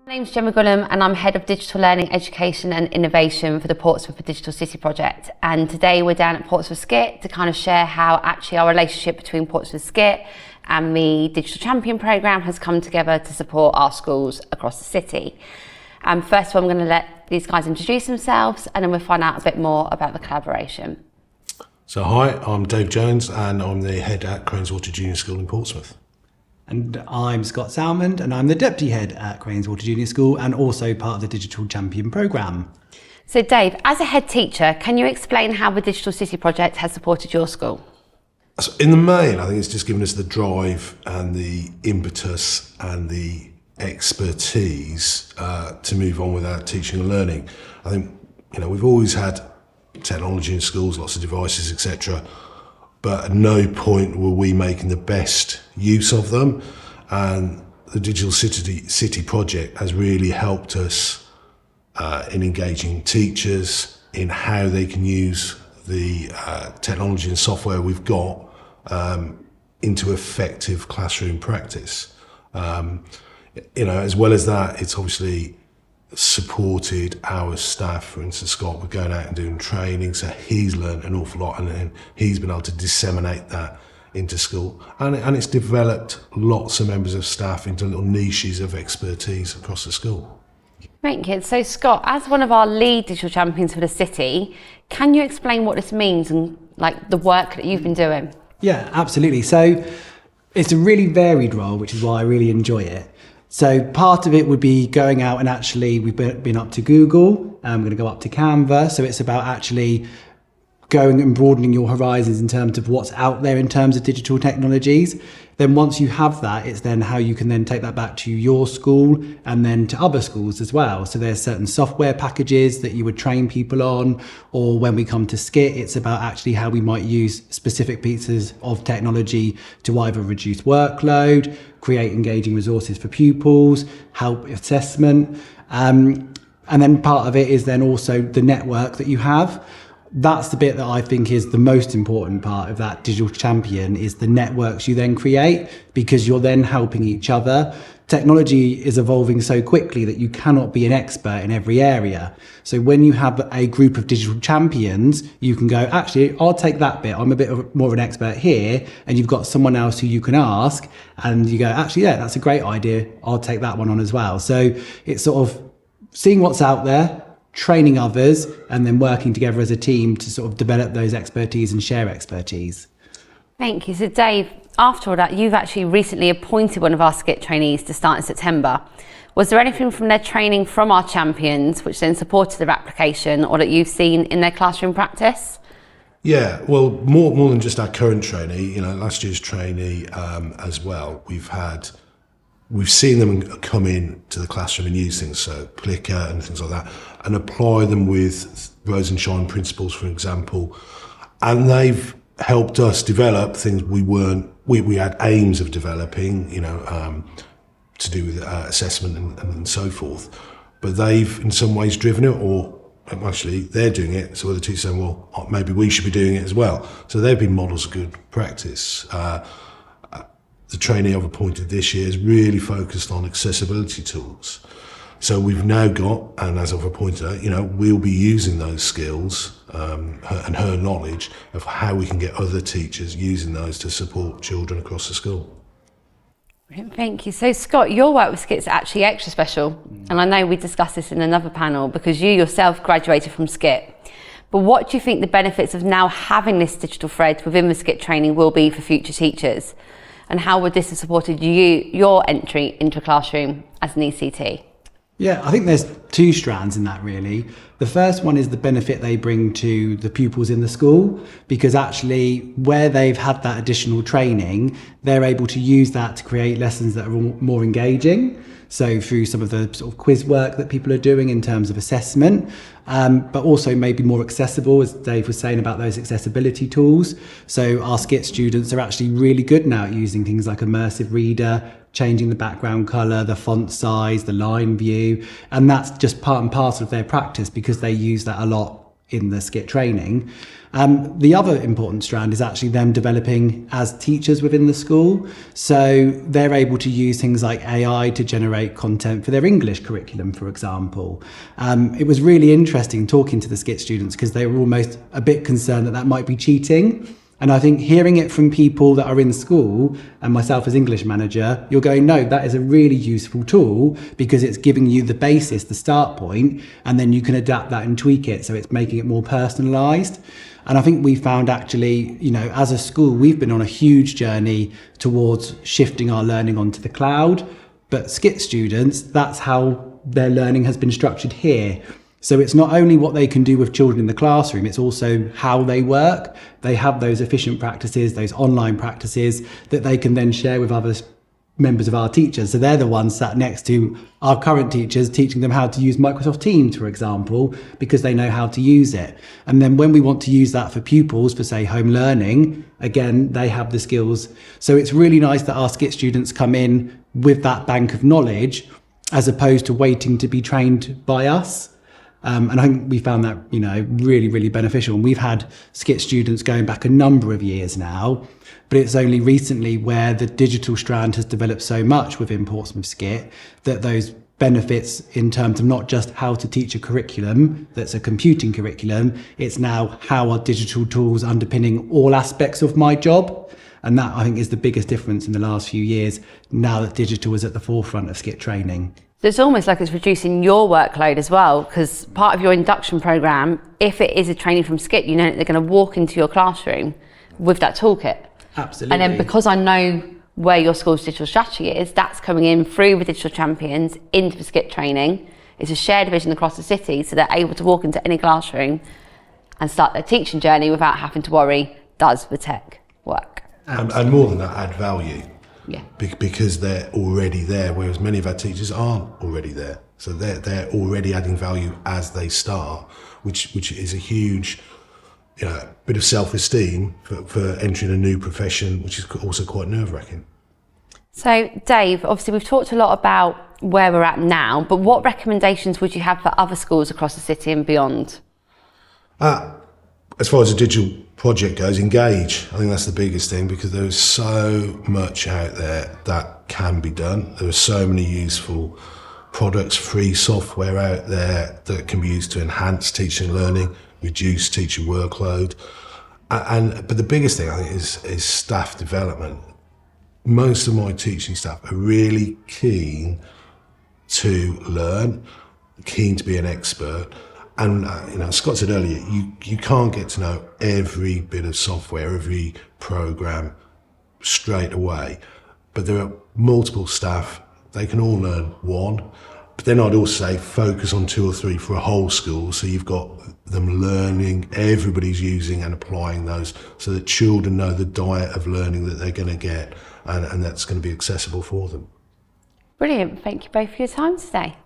My name's Gemma Gullum and I'm Head of Digital Learning, Education and Innovation for the Portsmouth Digital City project. And today we're down at Portsmouth SCITT to kind of share how actually our relationship between Portsmouth SCITT and the Digital Champion programme has come together to support our schools across the city. First of all, I'm going to let these guys introduce themselves and then we'll find out a bit more about the collaboration. So hi, I'm Dave Jones and I'm the head at Craneswater Junior School in Portsmouth. And I'm Scott Salmond and I'm the Deputy Head at Craneswater Junior School and also part of the Digital Champion programme. So Dave, as a head teacher, can you explain how the Digital City project has supported your school? So in the main, I think it's just given us the drive and the impetus and the expertise to move on with our teaching and learning. I think, we've always had technology in schools, lots of devices, etc. But at no point were we making the best use of them. And the Digital City project has really helped us in engaging teachers in how they can use the technology and software we've got into effective classroom practice. As well as that, it's obviously supported our staff. For instance, Scott, we're going out and doing training, so he's learned an awful lot and then he's been able to disseminate that into school. And it's developed lots of members of staff into little niches of expertise across the school. Thank you. So Scott, as one of our lead digital champions for the city, can you explain what this means and the work that you've been doing? Yeah, absolutely. So it's a really varied role, which is why I really enjoy it. So part of it would be going out and actually, we've been up to Google, I'm going to go up to Canva. So it's about actually going and broadening your horizons in terms of what's out there in terms of digital technologies. Then once you have that, it's then how you can then take that back to your school and then to other schools as well. So there's certain software packages that you would train people on, or when we come to SCITT, it's about actually how we might use specific pieces of technology to either reduce workload, create engaging resources for pupils, help assessment. And then part of it is then also the network that you have. That's the bit that I think is the most important part of that digital champion, is the networks you then create, because you're then helping each other. Technology is evolving so quickly that you cannot be an expert in every area. So when you have a group of digital champions, you can go, actually, I'll take that bit. I'm a bit more of an expert here. And you've got someone else who you can ask and you go, actually, yeah, that's a great idea. I'll take that one on as well. So it's sort of seeing what's out there, training others, and then working together as a team to sort of develop those expertise and share expertise. Thank you. So Dave, after all that, you've actually recently appointed one of our SCITT trainees to start in September. Was there anything from their training from our champions which then supported their application or that you've seen in their classroom practice? Yeah, well, more than just our current trainee, last year's trainee as well, we've seen them come in to the classroom and use things, so Clicker and things like that, and apply them with Rose and Shine principles, for example. And they've helped us develop things we had aims of developing, to do with assessment and so forth. But they've in some ways driven it, or actually they're doing it, so other teachers saying, well, maybe we should be doing it as well. So they've been models of good practice. The trainee I've appointed this year is really focused on accessibility tools. So we've now got, and as I've appointed her, we'll be using those skills and her knowledge of how we can get other teachers using those to support children across the school. Thank you. So Scott, your work with SCITT is actually extra special. And I know we discussed this in another panel because you yourself graduated from SCITT. But what do you think the benefits of now having this digital thread within the SCITT training will be for future teachers? And how would this have supported your entry into a classroom as an ECT? Yeah, I think there's two strands in that really. The first one is the benefit they bring to the pupils in the school, because actually where they've had that additional training, they're able to use that to create lessons that are more engaging. So through some of the sort of quiz work that people are doing in terms of assessment, but also maybe more accessible, as Dave was saying about those accessibility tools. So our SCITT students are actually really good now at using things like immersive reader, changing the background colour, the font size, the line view, and that's just part and parcel of their practice because they use that a lot in the SCITT training. The other important strand is actually them developing as teachers within the school. So they're able to use things like AI to generate content for their English curriculum, for example. It was really interesting talking to the SCITT students because they were almost a bit concerned that that might be cheating. And I think hearing it from people that are in school, and myself as English manager, you're going, no, that is a really useful tool because it's giving you the basis, the start point, and then you can adapt that and tweak it. So it's making it more personalised. And I think we found actually, as a school, we've been on a huge journey towards shifting our learning onto the cloud. But SCITT students, that's how their learning has been structured here. So it's not only what they can do with children in the classroom, it's also how they work. They have those efficient practices, those online practices that they can then share with other members of our teachers. So they're the ones sat next to our current teachers, teaching them how to use Microsoft Teams, for example, because they know how to use it. And then when we want to use that for pupils, for say home learning, again, they have the skills. So it's really nice that our SCITT students come in with that bank of knowledge, as opposed to waiting to be trained by us. And I think we found that, really, really beneficial. And we've had SCITT students going back a number of years now, but it's only recently where the digital strand has developed so much within Portsmouth SCITT that those benefits in terms of not just how to teach a curriculum that's a computing curriculum, it's now how are digital tools underpinning all aspects of my job. And that, I think, is the biggest difference in the last few years, now that digital is at the forefront of SCITT training. So it's almost like it's reducing your workload as well, because part of your induction programme, if it is a training from SCITT, that they're going to walk into your classroom with that toolkit. Absolutely. And then because I know where your school's digital strategy is, that's coming in through the digital champions into the SCITT training. It's a shared vision across the city, so they're able to walk into any classroom and start their teaching journey without having to worry, does the tech work? And more than that, add value. Yeah. Because they're already there, whereas many of our teachers aren't already there. So they're already adding value as they start, which is a huge bit of self-esteem for entering a new profession, which is also quite nerve-wracking. So Dave, obviously we've talked a lot about where we're at now, but what recommendations would you have for other schools across the city and beyond? As far as a digital project goes, engage. I think that's the biggest thing, because there is so much out there that can be done. There are so many useful products, free software out there that can be used to enhance teaching and learning, reduce teaching workload. But the biggest thing, I think, is staff development. Most of my teaching staff are really keen to learn, keen to be an expert. And Scott said earlier, you can't get to know every bit of software, every program straight away. But there are multiple staff, they can all learn one. But then I'd also say focus on 2 or 3 for a whole school, so you've got them learning, everybody's using and applying those, so that children know the diet of learning that they're going to get, and that's going to be accessible for them. Brilliant. Thank you both for your time today.